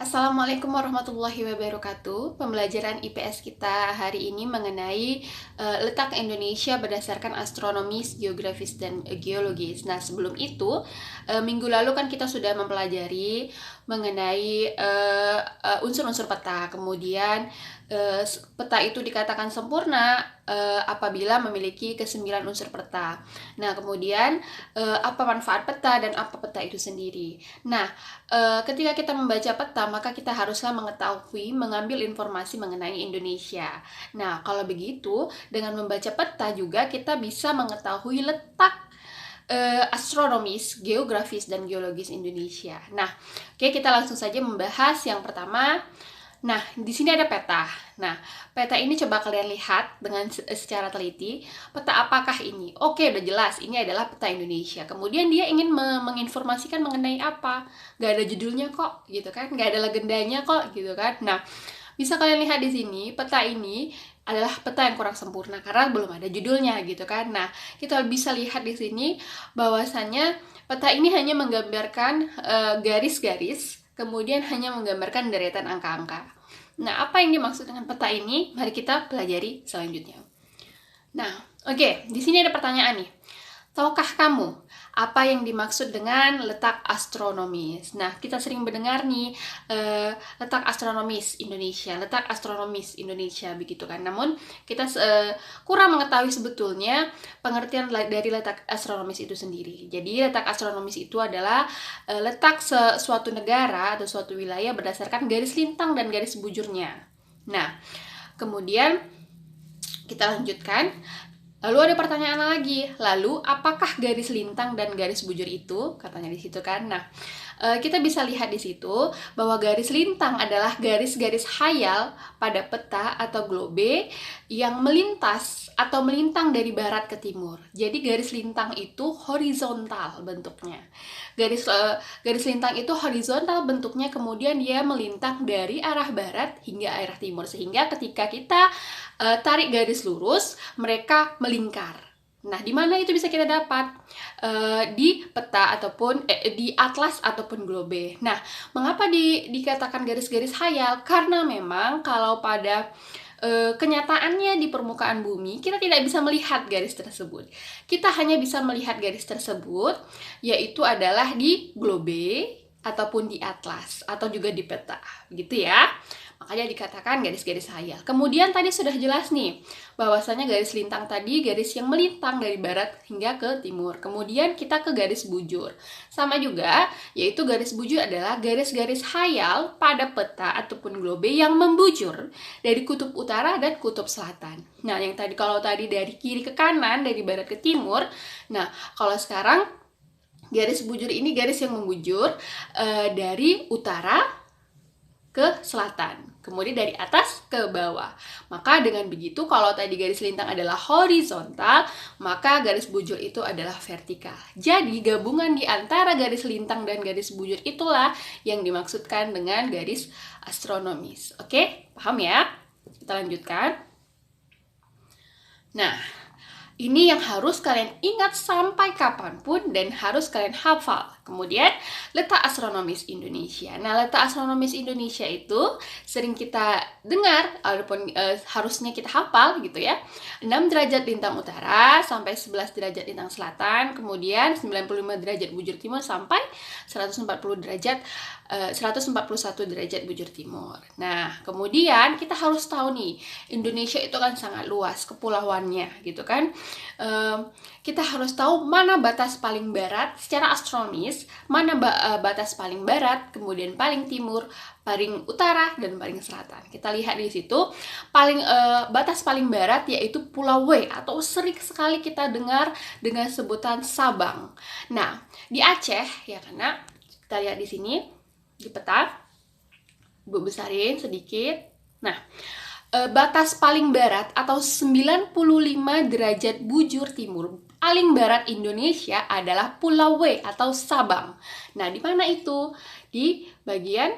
Assalamualaikum warahmatullahi wabarakatuh. Pembelajaran IPS kita hari ini mengenai letak Indonesia berdasarkan astronomis, geografis, dan geologis. Nah, sebelum itu, minggu lalu kan kita sudah mempelajari mengenai unsur-unsur peta. Kemudian peta itu dikatakan sempurna apabila memiliki ke-9 unsur peta. Nah, kemudian apa manfaat peta dan apa peta itu sendiri. Nah, ketika kita membaca peta, maka kita haruslah mengetahui, mengambil informasi mengenai Indonesia. Nah, kalau begitu, dengan membaca peta juga kita bisa mengetahui letak astronomis, geografis, dan geologis Indonesia. Nah, oke, kita langsung saja membahas yang pertama. Nah, di sini ada peta. Nah, peta ini coba kalian lihat dengan secara teliti. Peta apakah ini? Oke, udah jelas. Ini adalah peta Indonesia. Kemudian dia ingin menginformasikan mengenai apa? Gak ada judulnya kok, gitu kan? Gak ada legendanya kok, gitu kan? Nah, bisa kalian lihat di sini, peta ini adalah peta yang kurang sempurna karena belum ada judulnya, gitu kan? Nah, kita bisa lihat di sini bahwasannya peta ini hanya menggambarkan garis-garis, kemudian hanya menggambarkan deretan angka-angka. Nah, apa yang dimaksud dengan peta ini? Mari kita pelajari selanjutnya. Nah, oke, di sini ada pertanyaan nih. Tahukah kamu apa yang dimaksud dengan letak astronomis? Nah, kita sering mendengar nih letak astronomis Indonesia, begitu kan. Namun, kita kurang mengetahui sebetulnya pengertian dari letak astronomis itu sendiri. Jadi, letak astronomis itu adalah letak suatu negara atau suatu wilayah berdasarkan garis lintang dan garis bujurnya. Nah, kemudian kita lanjutkan. Lalu ada pertanyaan lagi, lalu apakah garis lintang dan garis bujur itu? Katanya di situ kan. Nah, kita bisa lihat di situ bahwa garis lintang adalah garis-garis khayal pada peta atau globe yang melintas atau melintang dari barat ke timur. Jadi garis lintang itu horizontal bentuknya. Garis lintang itu horizontal bentuknya, kemudian dia melintang dari arah barat hingga arah timur. Sehingga ketika kita tarik garis lurus, mereka melingkar. Nah, di mana itu bisa kita dapat? Di peta ataupun di atlas ataupun globe. Nah, mengapa dikatakan garis-garis khayal? Karena memang kalau pada kenyataannya di permukaan bumi, kita tidak bisa melihat garis tersebut. Kita hanya bisa melihat garis tersebut, yaitu adalah di globe ataupun di atlas atau juga di peta, gitu ya. Makanya dikatakan garis-garis khayal. Kemudian tadi sudah jelas nih, bahwasanya garis lintang tadi garis yang melintang dari barat hingga ke timur. Kemudian kita ke garis bujur. Sama juga, yaitu garis bujur adalah garis-garis khayal pada peta ataupun globe yang membujur dari kutub utara dan kutub selatan. Nah, yang tadi kalau tadi dari kiri ke kanan, dari barat ke timur. Nah, kalau sekarang garis bujur ini garis yang membujur dari utara ke selatan, kemudian dari atas ke bawah. Maka dengan begitu, kalau tadi garis lintang adalah horizontal, maka garis bujur itu adalah vertikal. Jadi gabungan di antara garis lintang dan garis bujur itulah yang dimaksudkan dengan garis astronomis. Oke, paham ya? Kita lanjutkan. Nah, ini yang harus kalian ingat sampai kapanpun dan harus kalian hafal. Kemudian, letak astronomis Indonesia. Nah, letak astronomis Indonesia itu sering kita dengar, walaupun harusnya kita hafal gitu ya. 6 derajat lintang utara sampai 11 derajat lintang selatan, kemudian 95 derajat bujur timur sampai 141 derajat bujur timur. Nah, kemudian kita harus tahu nih, Indonesia itu kan sangat luas kepulauannya gitu kan. Kita harus tahu mana batas paling barat secara astronomis, mana batas paling barat, kemudian paling timur, paling utara, dan paling selatan. Kita lihat di situ, batas paling barat yaitu Pulau W atau sering sekali kita dengar dengan sebutan Sabang. Nah, di Aceh ya karena kita lihat di sini di peta, Bu besarin sedikit. Nah, batas paling barat atau 95 derajat bujur timur paling barat Indonesia adalah Pulau W atau Sabang. Nah, di mana itu? Di bagian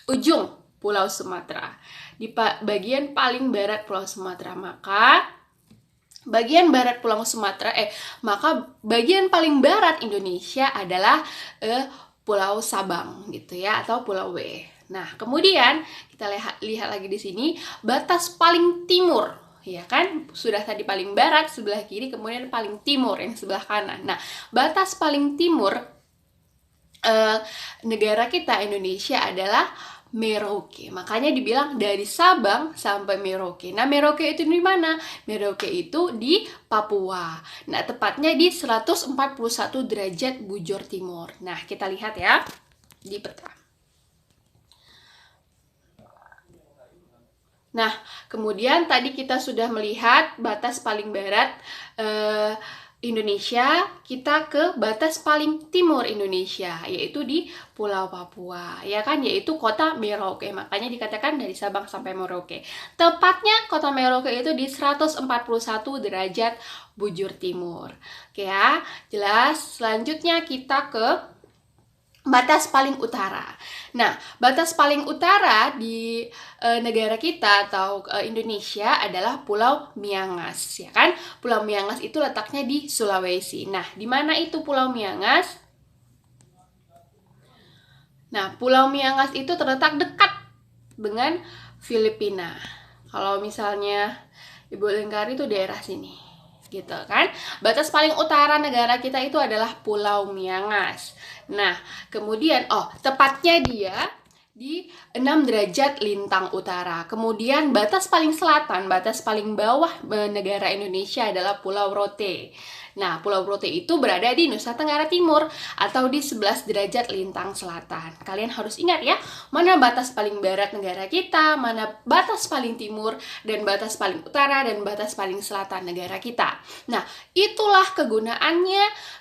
ujung Pulau Sumatera. Di bagian paling barat Pulau Sumatera. Maka bagian paling barat Indonesia adalah Pulau Sabang gitu ya, atau Pulau W. Nah, kemudian kita lihat lagi di sini batas paling timur, ya kan? Sudah tadi paling barat sebelah kiri, kemudian paling timur yang sebelah kanan. Nah, batas paling timur negara kita Indonesia adalah Merauke. Makanya dibilang dari Sabang sampai Merauke. Nah, Merauke itu di mana? Merauke itu di Papua. Nah, tepatnya di 141 derajat bujur timur. Nah, kita lihat ya di peta. Nah, kemudian tadi kita sudah melihat batas paling barat Indonesia, kita ke batas paling timur Indonesia, yaitu di Pulau Papua, ya kan, yaitu kota Merauke. Makanya dikatakan dari Sabang sampai Merauke. Tepatnya kota Merauke itu di 141 derajat bujur timur. Oke ya, jelas. Selanjutnya kita ke batas paling utara. Nah, batas paling utara di negara kita atau Indonesia adalah Pulau Miangas, ya kan? Pulau Miangas itu letaknya di Sulawesi. Nah, di mana itu Pulau Miangas? Nah, Pulau Miangas itu terletak dekat dengan Filipina. Kalau misalnya Ibu Lingkari itu daerah sini, gitu kan. Batas paling utara negara kita itu adalah Pulau Miangas. Nah, kemudian tepatnya dia di 6 derajat lintang utara. Kemudian batas paling selatan, batas paling bawah negara Indonesia adalah Pulau Rote. Nah, Pulau Rote itu berada di Nusa Tenggara Timur atau di 11 derajat lintang selatan. Kalian harus ingat ya, mana batas paling barat negara kita, mana batas paling timur, dan batas paling utara, dan batas paling selatan negara kita. Nah, itulah kegunaannya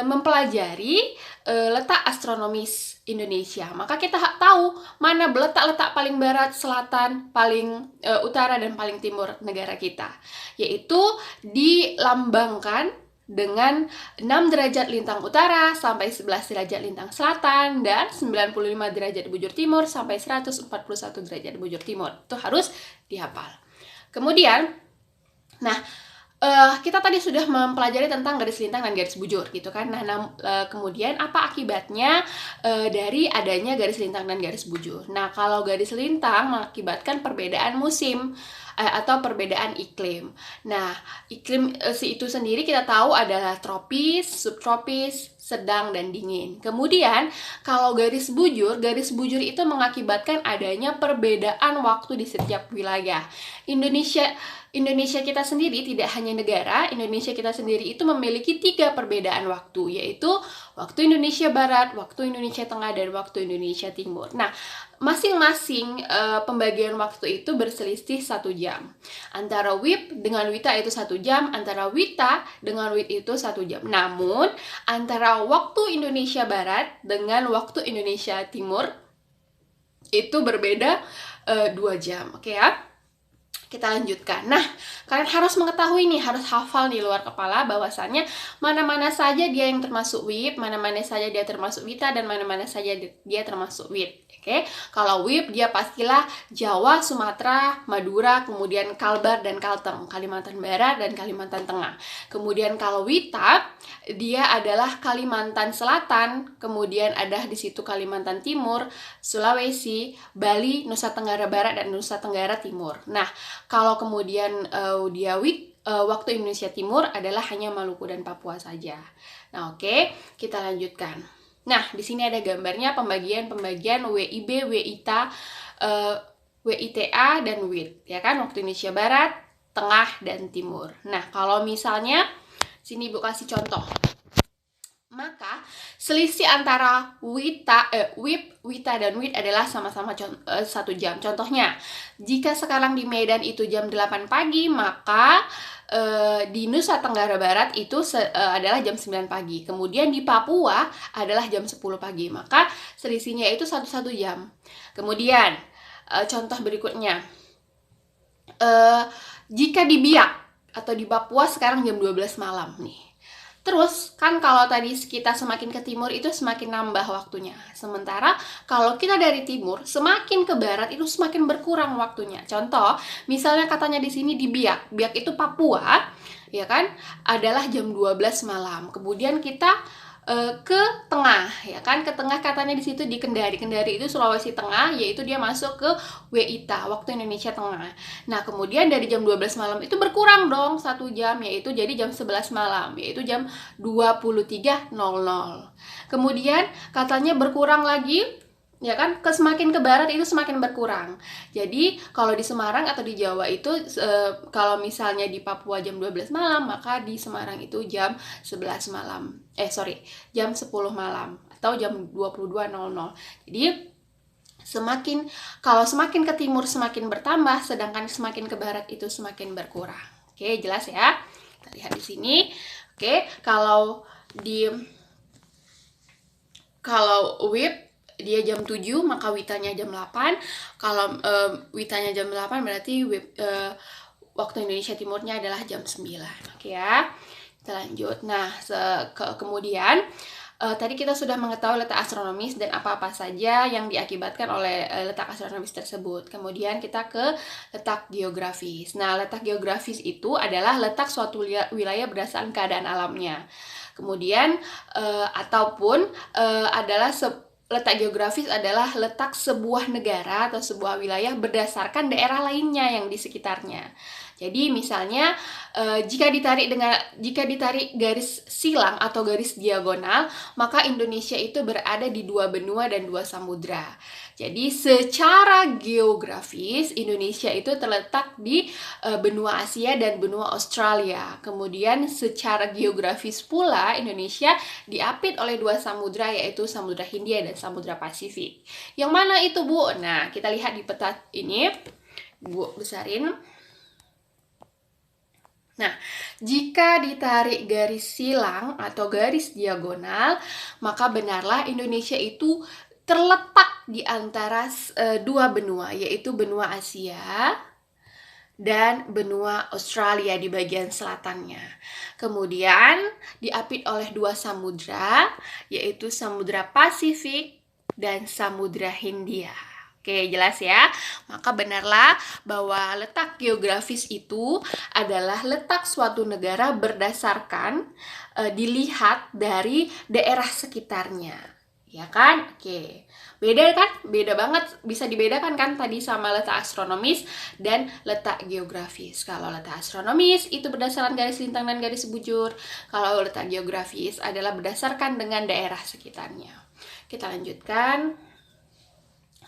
mempelajari letak astronomis Indonesia. Maka kita tahu mana letak paling barat, selatan, paling utara, dan paling timur negara kita. Yaitu dilambangkan dengan 6 derajat lintang utara sampai 11 derajat lintang selatan dan 95 derajat bujur timur sampai 141 derajat bujur timur. Itu harus dihafal. Kemudian, kita tadi sudah mempelajari tentang garis lintang dan garis bujur gitu kan. Nah, kemudian apa akibatnya dari adanya garis lintang dan garis bujur? Nah, kalau garis lintang mengakibatkan perbedaan musim atau perbedaan iklim. Nah, iklim itu sendiri kita tahu adalah tropis, subtropis, sedang, dan dingin. Kemudian, kalau garis bujur itu mengakibatkan adanya perbedaan waktu di setiap wilayah. Indonesia kita sendiri tidak hanya negara, Indonesia kita sendiri itu memiliki 3 perbedaan waktu, yaitu waktu Indonesia Barat, waktu Indonesia Tengah, dan waktu Indonesia Timur. Nah, masing-masing pembagian waktu itu berselisih 1 jam. Antara WIB dengan WITA itu 1 jam, antara WITA dengan WIT itu 1 jam. Namun, antara waktu Indonesia Barat dengan waktu Indonesia Timur itu berbeda 2 jam. Oke ya? Kita lanjutkan. Nah, kalian harus mengetahui nih, harus hafal di luar kepala bahwasannya mana-mana saja dia yang termasuk WIB, mana-mana saja dia termasuk WITA, dan mana-mana saja dia termasuk WIT. Oke? Kalau WIB dia pastilah Jawa, Sumatera, Madura, kemudian Kalbar dan Kalteng, Kalimantan Barat dan Kalimantan Tengah. Kemudian kalau WITA dia adalah Kalimantan Selatan, kemudian ada di situ Kalimantan Timur, Sulawesi, Bali, Nusa Tenggara Barat, dan Nusa Tenggara Timur. Nah, kalau kemudian dia waktu Indonesia Timur adalah hanya Maluku dan Papua saja. Nah, oke, kita lanjutkan. Nah, di sini ada gambarnya pembagian WIB, WITA, WITA, dan WIT, ya kan? Waktu Indonesia Barat, Tengah, dan Timur. Nah, kalau misalnya sini Ibu kasih contoh. Maka selisih antara WIB, WITA, dan WIT adalah sama-sama 1 jam. Contohnya, jika sekarang di Medan itu jam 8 pagi, maka di Nusa Tenggara Barat itu adalah jam 9 pagi. Kemudian di Papua adalah jam 10 pagi. Maka selisihnya itu 1 jam. Kemudian, contoh berikutnya. Jika di Biak atau di Papua sekarang jam 12 malam nih. Terus, kan kalau tadi kita semakin ke timur itu semakin nambah waktunya. Sementara kalau kita dari timur, semakin ke barat itu semakin berkurang waktunya. Contoh, misalnya katanya di sini di Biak. Biak itu Papua, ya kan? Adalah jam 12 malam. Kemudian kita ke tengah, ya kan, ke tengah katanya di situ di Kendari. Kendari itu Sulawesi Tengah, yaitu dia masuk ke WITA, waktu Indonesia Tengah. Nah, kemudian dari jam 12 malam itu berkurang dong 1 jam, yaitu jadi jam 11 malam, yaitu jam 23.00. Kemudian katanya berkurang lagi, ya kan, semakin ke barat itu semakin berkurang. Jadi kalau di Semarang atau di Jawa itu kalau misalnya di Papua jam 12 malam, maka di Semarang itu jam 11 malam. Jam 10 malam atau jam 22.00. Jadi kalau semakin ke timur semakin bertambah, sedangkan semakin ke barat itu semakin berkurang. Oke, jelas ya? Kita lihat di sini. Oke, kalau WIB dia jam 7, maka witanya jam 8. Kalau witanya jam 8 berarti waktu Indonesia Timurnya adalah jam 9. Oke ya. Kita lanjut. Nah, kemudian tadi kita sudah mengetahui letak astronomis dan apa-apa saja yang diakibatkan oleh letak astronomis tersebut. Kemudian kita ke letak geografis. Nah, letak geografis itu adalah letak suatu wilayah berdasarkan keadaan alamnya. Kemudian letak geografis adalah letak sebuah negara atau sebuah wilayah berdasarkan daerah lainnya yang di sekitarnya. Jadi misalnya jika ditarik garis silang atau garis diagonal, maka Indonesia itu berada di 2 benua dan 2 samudra. Jadi secara geografis Indonesia itu terletak di benua Asia dan benua Australia. Kemudian secara geografis pula Indonesia diapit oleh 2 samudra, yaitu Samudra Hindia dan Samudra Pasifik. Yang mana itu, Bu? Nah, kita lihat di peta ini. Bu besarin. Nah, jika ditarik garis silang atau garis diagonal, maka benarlah Indonesia itu terletak di antara 2 benua, yaitu benua Asia dan benua Australia di bagian selatannya. Kemudian diapit oleh 2 samudra, yaitu Samudra Pasifik dan Samudra Hindia. Oke, jelas ya. Maka benarlah bahwa letak geografis itu adalah letak suatu negara berdasarkan dilihat dari daerah sekitarnya. Ya kan? Oke. Beda kan? Beda banget. Bisa dibedakan kan tadi sama letak astronomis dan letak geografis. Kalau letak astronomis itu berdasarkan garis lintang dan garis bujur. Kalau letak geografis adalah berdasarkan dengan daerah sekitarnya. Kita lanjutkan.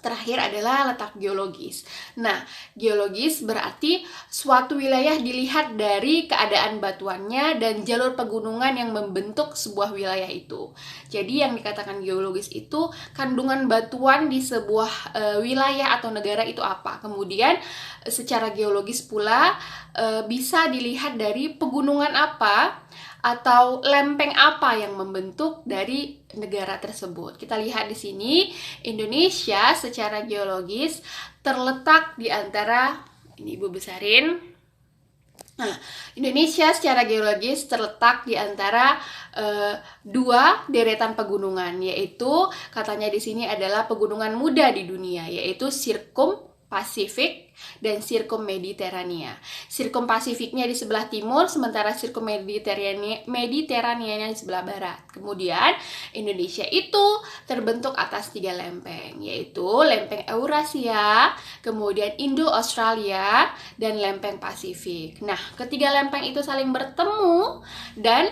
Terakhir adalah letak geologis. Nah, geologis berarti suatu wilayah dilihat dari keadaan batuannya dan jalur pegunungan yang membentuk sebuah wilayah itu. Jadi yang dikatakan geologis itu kandungan batuan di sebuah wilayah atau negara itu apa. Kemudian secara geologis pula bisa dilihat dari pegunungan apa atau lempeng apa yang membentuk dari negara tersebut. Kita lihat di sini, Indonesia secara geologis terletak di antara, ini Ibu besarin. Nah, Indonesia secara geologis terletak di antara 2 deretan pegunungan, yaitu katanya di sini adalah pegunungan muda di dunia, yaitu Pasifik dan Sirkum Mediterania. Sirkum Pasifiknya di sebelah timur, sementara Sirkum Mediteranianya di sebelah barat. Kemudian Indonesia itu terbentuk atas 3 lempeng, yaitu lempeng Eurasia, kemudian Indo-Australia, dan lempeng Pasifik. Nah, ketiga lempeng itu saling bertemu dan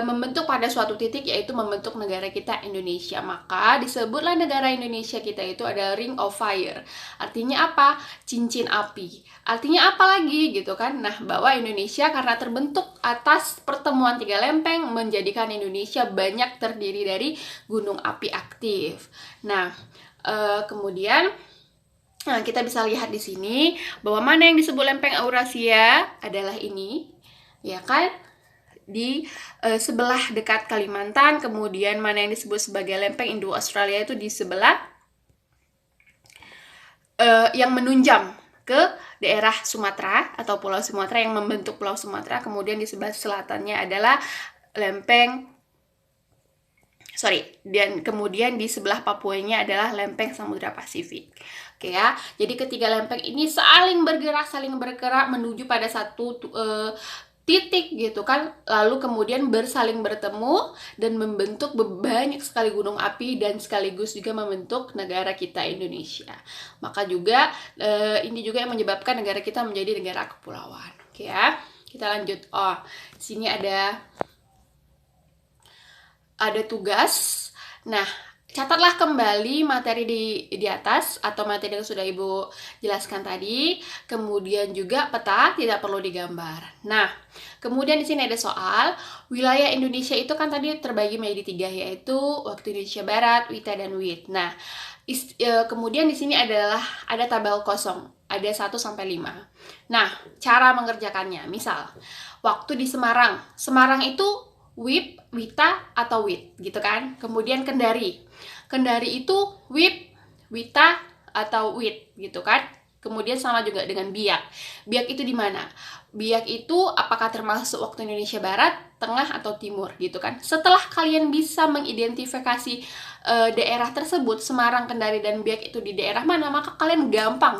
membentuk pada suatu titik, yaitu membentuk negara kita Indonesia. Maka disebutlah negara Indonesia kita itu adalah Ring of Fire. Artinya apa? Cincin api. Artinya apa lagi gitu kan? Nah, bahwa Indonesia karena terbentuk atas pertemuan 3 lempeng menjadikan Indonesia banyak terdiri dari gunung api aktif. Nah, kemudian kita bisa lihat di sini bahwa mana yang disebut lempeng Eurasia adalah ini, ya kan? Di sebelah dekat Kalimantan. Kemudian mana yang disebut sebagai lempeng Indo-Australia itu di sebelah yang menunjam ke daerah Sumatera atau Pulau Sumatera yang membentuk Pulau Sumatera. Kemudian di sebelah selatannya adalah dan kemudian di sebelah Papuanya adalah lempeng Samudra Pasifik. Oke ya, jadi ketiga lempeng ini saling bergerak menuju pada satu titik gitu kan, lalu kemudian bersaling bertemu dan membentuk banyak sekali gunung api dan sekaligus juga membentuk negara kita Indonesia. Maka juga ini juga yang menyebabkan negara kita menjadi negara kepulauan. Oke ya, kita lanjut. Oh, sini ada tugas. Nah, catatlah kembali materi di atas atau materi yang sudah Ibu jelaskan tadi. Kemudian juga peta tidak perlu digambar. Nah, kemudian di sini ada soal wilayah Indonesia itu kan tadi terbagi menjadi 3, yaitu waktu Indonesia Barat, WITA dan WIT. Nah, kemudian di sini ada tabel kosong, ada 1 sampai 5. Nah, cara mengerjakannya, misal waktu di Semarang. Semarang itu WIP, WITA, atau WIT gitu kan. Kemudian Kendari itu WIP, WITA, atau WIT gitu kan. Kemudian sama juga dengan Biak. Biak itu di mana? Biak itu apakah termasuk waktu Indonesia Barat, Tengah, atau Timur gitu kan. Setelah kalian bisa mengidentifikasi daerah tersebut, Semarang, Kendari, dan Biak itu di daerah mana, maka kalian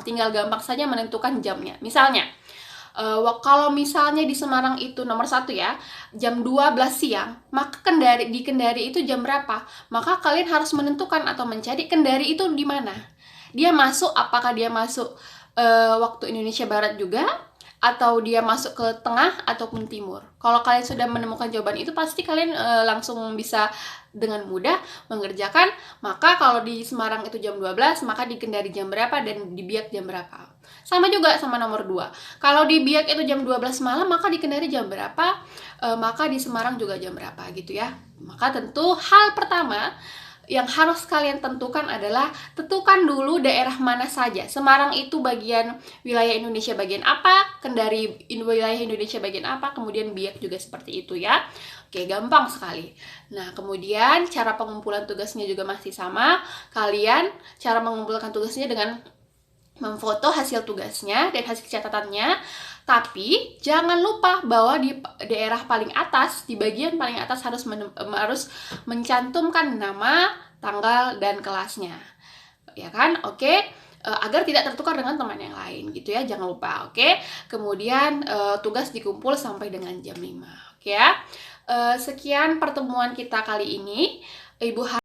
tinggal gampang saja menentukan jamnya. Misalnya, kalau misalnya di Semarang itu nomor 1 ya, jam 12 siang, maka di Kendari itu jam berapa? Maka kalian harus menentukan atau mencari Kendari itu di mana. Apakah dia masuk waktu Indonesia Barat juga, atau dia masuk ke tengah ataupun timur. Kalau kalian sudah menemukan jawaban itu, pasti kalian langsung bisa dengan mudah mengerjakan. Maka kalau di Semarang itu jam 12, maka di Kendari jam berapa, dan di Biak jam berapa. Sama juga sama nomor 2. Kalau di Biak itu jam 12 malam, maka di Kendari jam berapa, maka di Semarang juga jam berapa gitu ya. Maka tentu hal pertama yang harus kalian tentukan adalah tentukan dulu daerah mana saja. Semarang itu bagian wilayah Indonesia bagian apa, Kendari wilayah Indonesia bagian apa, kemudian Biak juga seperti itu ya. Oke, gampang sekali. Nah, kemudian cara pengumpulan tugasnya juga masih sama. Kalian cara mengumpulkan tugasnya dengan memfoto hasil tugasnya dan hasil catatannya, tapi jangan lupa bahwa di daerah paling atas, di bagian paling atas harus mencantumkan nama, tanggal, dan kelasnya, ya kan? Oke, agar tidak tertukar dengan teman yang lain gitu ya, jangan lupa. Oke, kemudian tugas dikumpul sampai dengan jam 5. Oke ya, sekian pertemuan kita kali ini. Ibu